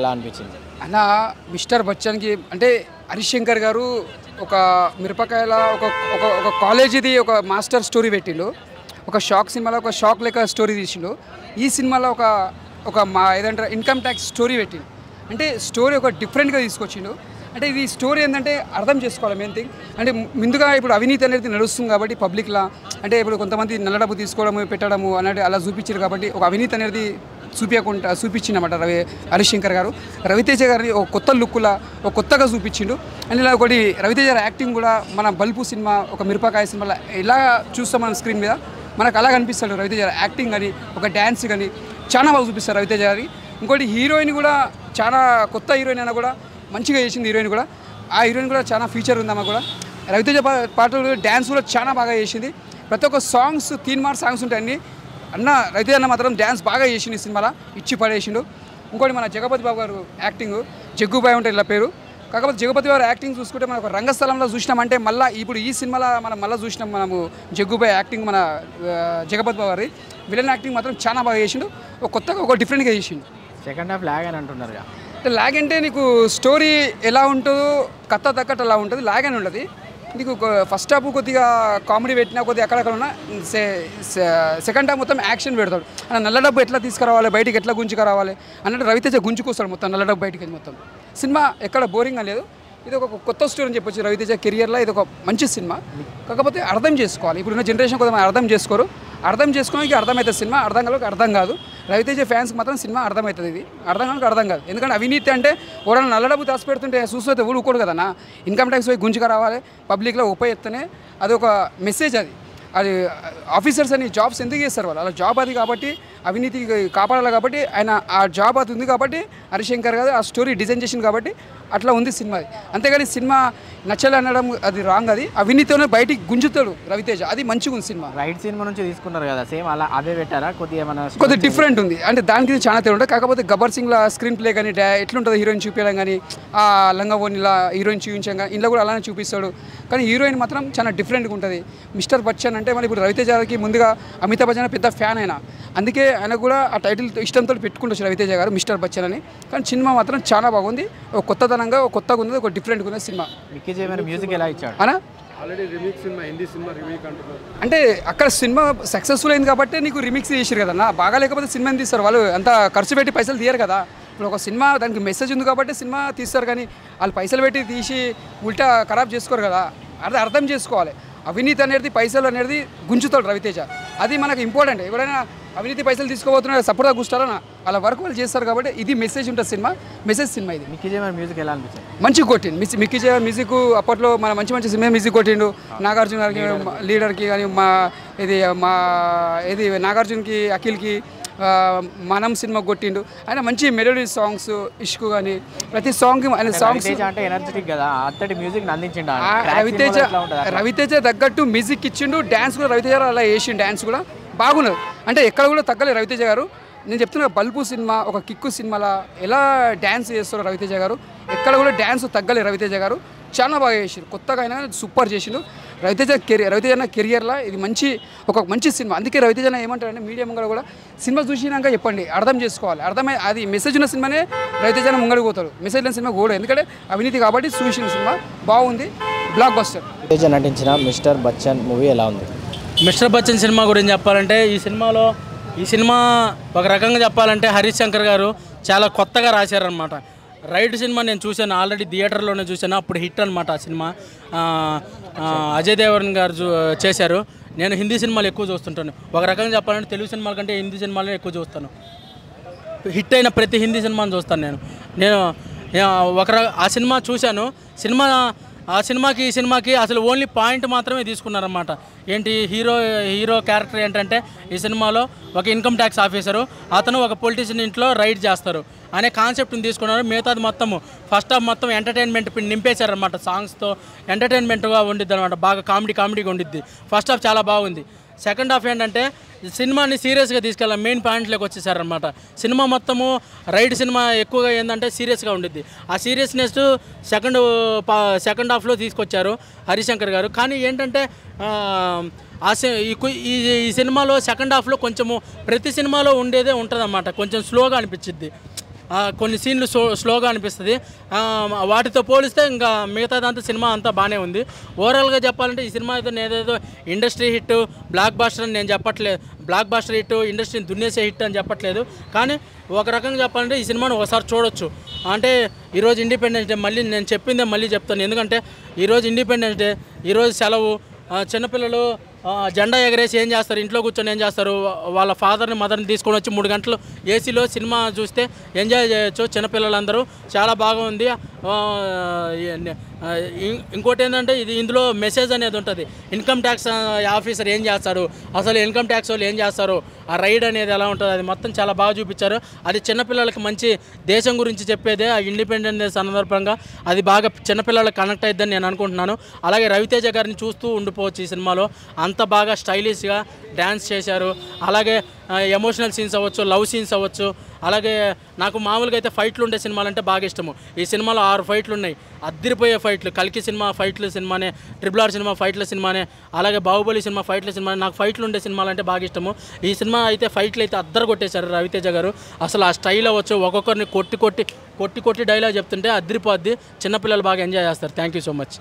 ఎలా అనిపించింది అన్న? మిస్టర్ బచ్చన్కి అంటే హరీష్ శంకర్ గారు ఒక మిరపకాయల ఒక ఒక ఒక కాలేజీది ఒక మాస్టర్ స్టోరీ పెట్టిండు. ఒక షాక్ సినిమాలో ఒక షాక్ లెక్క స్టోరీ తీసిండు. ఈ సినిమాలో ఒక ఒక మా ఏదంటారు ఇన్కమ్ ట్యాక్స్ స్టోరీ పెట్టిండు. అంటే స్టోరీ ఒక డిఫరెంట్గా తీసుకొచ్చిండు. అంటే ఇది స్టోరీ ఏంటంటే అర్థం చేసుకోవాలి మెయిన్ థింగ్. అంటే ముందుగా ఇప్పుడు అవినీతి అనేది నడుస్తుంది కాబట్టి పబ్లిక్లా, అంటే ఇప్పుడు కొంతమంది నల్ల డబ్బు తీసుకోవడము పెట్టడము అనేది అలా చూపించారు కాబట్టి ఒక అవినీతి అనేది చూపించిందన్నమాట హరీష్ శంకర్ గారు. రవితేజ గారిని ఒక కొత్త లుక్లా ఒక కొత్తగా చూపించిండు. అండ్ ఇలా ఒకటి రవితేజ గారి యాక్టింగ్ కూడా మన బల్పు సినిమా ఒక మిరపకాయ సినిమాలో ఎలా చూస్తాం మన స్క్రీన్ మీద మనకు అలా కనిపిస్తాడు రవితేజ గారి యాక్టింగ్ కానీ ఒక డ్యాన్స్ కానీ చాలా బాగా చూపిస్తారు రవితేజ గారి. ఇంకోటి హీరోయిన్ కూడా చాలా కొత్త హీరోయిన్ అయినా కూడా మంచిగా చేసింది హీరోయిన్ కూడా. ఆ హీరోయిన్ కూడా చాలా ఫ్యూచర్ ఉందమ్మా కూడా. రవితేజ పాటలు డ్యాన్స్ కూడా చాలా బాగా చేసింది. ప్రతి ఒక్క సాంగ్స్ 3 మార్క్స్ సాంగ్స్ ఉంటాయండి. రవితేజ అన్న మాత్రం డ్యాన్స్ బాగా చేసిండు ఈ సినిమాలో, ఇచ్చి పడేసిండు. ఇంకోటి మన జగపతి బాబు గారు యాక్టింగ్, జగ్గుబాయ్ ఉంటుంది ఇలా పేరు. కాకపోతే జగపతి బాబు యాక్టింగ్ చూసుకుంటే మనం ఒక రంగస్థలంలో చూసినామంటే మళ్ళీ ఇప్పుడు ఈ సినిమాలో మనం మళ్ళీ చూసినాం మనము జగ్గుబాయ్ యాక్టింగ్. మన జగపతి బాబు గారి విలన్ యాక్టింగ్ మాత్రం చాలా బాగా చేసిండు. ఒక కొత్తగా ఒక డిఫరెంట్గా చేసిండు. సెకండ్ హాఫ్ లాగ్ అని అంటున్నారు. అంటే లాగ్ అంటే నీకు స్టోరీ ఎలా ఉంటుందో కథ తగ్గట్టు అలా ఉంటుంది, లాగ్ అని ఉండదు. నీకు ఫస్ట్ హాఫ్ కొద్దిగా కామెడీ పెట్టినా కొద్దిగా అక్కడక్కడ ఉన్న సెకండ్ హాఫ్ మొత్తం యాక్షన్ పెడతాడు. అన్న నల్ల డబ్బు ఎట్లా తీసుకురావాలి, బయటికి ఎట్లా గుంజుకురావాలి అన్నట్టు రవితేజ గుంజుకొస్తాడు మొత్తం నల్ల డబ్బు బయటికి. మొత్తం సినిమా ఎక్కడ బోరింగ్ లేదు. ఇది ఒక కొత్త స్టోరీ అని చెప్పొచ్చు రవితేజ కెరియర్లో. ఇది ఒక మంచి సినిమా. కాకపోతే అర్థం చేసుకోవాలి. ఇప్పుడున్న జనరేషన్ కొంతమంది అర్థం చేసుకోరు. అర్థం చేసుకోవడానికి అర్థమవుతుంది సినిమా, అర్థం కాలకు అర్థం కాదు. రవితేజ ఫ్యాన్స్కి మాత్రం సినిమా అర్థమవుతుంది. ఇది అర్థం కాలకు అర్థం కాదు. ఎందుకంటే అవినీతి అంటే ఎవరైనా నల్ల డబ్బు దాచిపెడుతుంటే చూస్తే ఊరుకోడు కదన్నా. ఇన్కమ్ ట్యాక్స్ పోయి గుంజుగా రావాలి, పబ్లిక్లో ఉపయోగిస్తేనే అది ఒక మెసేజ్. అది ఆఫీసర్స్ అని జాబ్స్ ఎందుకు చేస్తారు వాళ్ళు? అలా జాబ్ అది కాబట్టి అవినీతి కాపాడాలి కాబట్టి ఆయన ఆ జాబ్ అది ఉంది కాబట్టి హరీష్ శంకర్ గారు ఆ స్టోరీ డిజైన్ చేసింది కాబట్టి అట్లా ఉంది సినిమా. అంతేగాని సినిమా నచ్చలే అనడం అది రాంగ్. అది అవినీతిలోనే బయటికి గుంజుతాడు రవితేజ, అది మంచిగా ఉంది సినిమా. రైట్ సినిమా నుంచి తీసుకున్నారు కదా, సేమ్ అలా అదే పెట్టారా? కొద్దిగా డిఫరెంట్ ఉంది. అంటే దానికి చాలా తేడా ఉంటుంది. కాకపోతే గబ్బర్ సింగ్లో స్క్రీన్ ప్లే కానీ ఎట్లుంటుంది హీరోయిన్ చూపించడం కానీ ఆ లంగవోనిలా హీరోయిన్ చూపించడం కానీ ఇంట్లో కూడా అలానే చూపిస్తాడు. కానీ హీరోయిన్ మాత్రం చాలా డిఫరెంట్గా ఉంటుంది. మిస్టర్ బచ్చన్ అంటే మరి ఇప్పుడు రవితేజ గారికి ముందుగా అమితాబ్ బచ్చన్ పెద్ద ఫ్యాన్ అయినా, అందుకే ఆయన కూడా ఆ టైటిల్ ఇష్టంతో పెట్టుకుంటారు రవితేజ గారు మిస్టర్ బచ్చన్ అని. కానీ సినిమా మాత్రం చాలా బాగుంది. ఒక కొత్తదనంగా ఒక కొత్తగా ఉంది, ఒక డిఫరెంట్గా ఉంది సినిమా. మ్యూజిక్ ఎలా ఇచ్చాడు అనా? Already remake cinema, Hindi cinema remake అంటున్నారు. అంటే అక్కడ సినిమా సక్సెస్ఫుల్ అయింది కాబట్టి నీకు రీమిక్స్ చేసారు కదన్నా. బాగా లేకపోతే సినిమాని తీస్తారు వాళ్ళు, అంత ఖర్చు పెట్టి పైసలు తీయరు కదా. ఇప్పుడు ఒక సినిమా దానికి మెసేజ్ ఉంది కాబట్టి సినిమా తీస్తారు. కానీ వాళ్ళు పైసలు పెట్టి తీసి ఉల్టా ఖరాబ్ చేసుకోరు కదా. అది అర్థం చేసుకోవాలి. అవినీతి అనేది పైసలు అనేది గుంజుతాడు రవితేజ, అది మనకు ఇంపార్టెంట్. ఎవరైనా అవినీతి పైసలు తీసుకోబోతున్నారు సపోర్ట్గా గుస్తారనా, వాళ్ళ వర్క్ వాళ్ళు చేస్తారు కాబట్టి ఇది మెసేజ్ ఉంటుంది సినిమా. మెసేజ్ సినిమా ఇది. మ్యూజిక్ ఎలా అనిపించింది? మంచిగా కొట్టిండు మిక్కీ జే మ్యూజిక్. అప్పట్లో మన మంచి మంచి సినిమా మ్యూజిక్ కొట్టిండు. నాగార్జున గారికి లీడర్కి కానీ ఇది నాగార్జునకి అఖిల్కి మనం సినిమా కొట్టిండు. ఆయన మంచి మెలోడీ సాంగ్స్, ఇష్కు కానీ ప్రతి సాంగ్ ఆయన సాంగ్స్ అంటే ఎనర్జెటిక్ కదా, అంతటి మ్యూజిక్ అందించిండు రవితేజ తగ్గట్టు మ్యూజిక్ ఇచ్చిండు. డ్యాన్స్ కూడా రవితేజ అలా వేసిండు, డ్యాన్స్ కూడా బాగున్నది. అంటే ఎక్కడ కూడా తగ్గలేదు రవితేజ గారు. నేను చెప్తున్నా బల్పు సినిమా ఒక కిక్కు సినిమాలో ఎలా డ్యాన్స్ చేస్తారు రవితేజ గారు, ఎక్కడ కూడా డ్యాన్స్ తగ్గలేదు రవితేజ గారు. చాలా బాగా చేసిండు, కొత్తగా అయినా సూపర్ చేసిండు. రవితేజ కెరియర్లో ఇది మంచి సినిమా. అందుకే రవితేజ ఏమంటారంటే మీడియా ముంగడ కూడా సినిమా చూసినాక చెప్పండి, అర్థం చేసుకోవాలి. అది మెసేజ్ ఉన్న సినిమానే రవితేజ ముంగడికి పోతాడు, మెసేజ్ లేని సినిమా కూడా. ఎందుకంటే అవినీతి కాబట్టి చూసిన సినిమా బాగుంది, బ్లాక్ బస్టర్. రవితేజ నటించిన మిస్టర్ బచ్చన్ మూవీ ఎలా ఉంది? మిస్టర్ బచ్చన్ సినిమా గురించి చెప్పాలంటే ఈ సినిమా ఒక రకంగా చెప్పాలంటే హరీష్ శంకర్ గారు చాలా కొత్తగా రాశారనమాట. రైట్ సినిమా నేను చూశాను, ఆల్రెడీ థియేటర్లోనే చూశాను, అప్పుడు హిట్ అనమాట ఆ సినిమా. అజయ్ దేవగన్ గారు చేశారు. నేను హిందీ సినిమాలు ఎక్కువ చూస్తుంటాను. ఒక రకంగా చెప్పాలంటే తెలుగు సినిమాల కంటే హిందీ సినిమాలనే ఎక్కువ చూస్తాను. హిట్ అయిన ప్రతి హిందీ సినిమాని చూస్తాను నేను ఆ సినిమా చూశాను. ఆ సినిమాకి ఈ సినిమాకి అసలు ఓన్లీ పాయింట్ మాత్రమే తీసుకున్నారన్నమాట. ఏంటి హీరో క్యారెక్టర్ ఏంటంటే ఈ సినిమాలో ఒక ఇన్కమ్ ట్యాక్స్ ఆఫీసరు, అతను ఒక పొలిటీషియన్ ఇంట్లో రైడ్ చేస్తారు అనే కాన్సెప్ట్ని తీసుకున్నారు. మిగతాది మొత్తము ఫస్ట్ హాఫ్ మొత్తం ఎంటర్టైన్మెంట్ నింపేశారనమాట. సాంగ్స్తో ఎంటర్టైన్మెంట్గా ఉండిద్ది అనమాట, బాగా కామెడీగా ఉండిద్ది. ఫస్ట్ హాఫ్ చాలా బాగుంది. సెకండ్ హాఫ్ ఏంటంటే సినిమాని సీరియస్గా తీసుకెళ్ళాలి, మెయిన్ పాయింట్లోకి వచ్చేసారనమాట. సినిమా మొత్తము రైడ్ సినిమా ఎక్కువగా ఏంటంటే సీరియస్గా ఉండిద్ది. ఆ సీరియస్నెస్ సెకండ్ హాఫ్లో తీసుకొచ్చారు హరిశంకర్ గారు. కానీ ఏంటంటే ఈ సినిమాలో సెకండ్ హాఫ్లో కొంచెము ప్రతి సినిమాలో ఉండేదే ఉంటుందన్నమాట, కొంచెం స్లోగా అనిపించిద్ది. కొన్ని సీన్లు స్లోగా అనిపిస్తుంది. వాటితో పోలిస్తే ఇంకా మిగతాదంతా సినిమా అంతా బాగానే ఉంది. ఓవరాల్గా చెప్పాలంటే ఈ సినిమా అయితే నేనేదో ఇండస్ట్రీ హిట్ బ్లాక్ బాస్టర్ అని నేను చెప్పట్లేదు, బ్లాక్ బాస్టర్ హిట్ ఇండస్ట్రీని దున్నేసే హిట్ అని చెప్పట్లేదు. కానీ ఒక రకంగా చెప్పాలంటే ఈ సినిమాను ఒకసారి చూడొచ్చు. అంటే ఈరోజు ఇండిపెండెన్స్ డే, మళ్ళీ నేను చెప్పిందే మళ్ళీ చెప్తాను, ఎందుకంటే ఈరోజు ఇండిపెండెన్స్ డే, ఈరోజు సెలవు. చిన్నపిల్లలు జెండా ఎగరేసి ఏం చేస్తారు, ఇంట్లో కూర్చొని ఏం చేస్తారు, వాళ్ళ ఫాదర్ని మదర్ని తీసుకొని వచ్చి 3 గంటలు ఏసీలో సినిమా చూస్తే ఎంజాయ్ చేయొచ్చు చిన్నపిల్లలందరూ. చాలా బాగా ఉంది. ఇంకోటి ఏంటంటే ఇందులో మెసేజ్ అనేది ఉంటుంది. ఇన్కమ్ ట్యాక్స్ ఆఫీసర్ ఏం చేస్తారు, అసలు ఇన్కమ్ ట్యాక్స్ వాళ్ళు ఏం చేస్తారు, ఆ రైడ్ అనేది ఎలా ఉంటుంది, అది మొత్తం చాలా బాగా చూపించారు. అది చిన్నపిల్లలకి మంచి దేశం గురించి చెప్పేదే. ఆ ఇండిపెండెన్స్ డే సందర్భంగా అది బాగా చిన్నపిల్లలకు కనెక్ట్ అయిద్దని నేను అనుకుంటున్నాను. అలాగే రవితేజ గారిని చూస్తూ ఉండిపోవచ్చు ఈ సినిమాలో. అంత బాగా స్టైలిష్గా డ్యాన్స్ చేశారు. అలాగే ఎమోషనల్ సీన్స్ అవ్వచ్చు, లవ్ సీన్స్ అవ్వచ్చు. అలాగే నాకు మామూలుగా అయితే ఫైట్లు ఉండే సినిమాలంటే బాగా ఇష్టము. ఈ సినిమాలో 6 ఫైట్లు ఉన్నాయి, అద్దరిపోయే ఫైట్లు. కల్కి సినిమా ఫైట్ల సినిమానే, RRR సినిమా ఫైట్ల సినిమానే, అలాగే బాహుబలి సినిమా ఫైట్ల సినిమానే. నాకు ఫైట్లు ఉండే సినిమాలంటే బాగా ఇష్టము. ఈ సినిమా అయితే ఫైట్లు అయితే అద్దరు కొట్టేశారు రవితేజ గారు. అసలు ఆ స్టైల్ అవ్వచ్చు, ఒక్కొక్కరిని కొట్టి డైలాగ్ చెప్తుంటే అద్దరిపోద్ది. చిన్నపిల్లలు బాగా ఎంజాయ్ చేస్తారు. Thank you so much.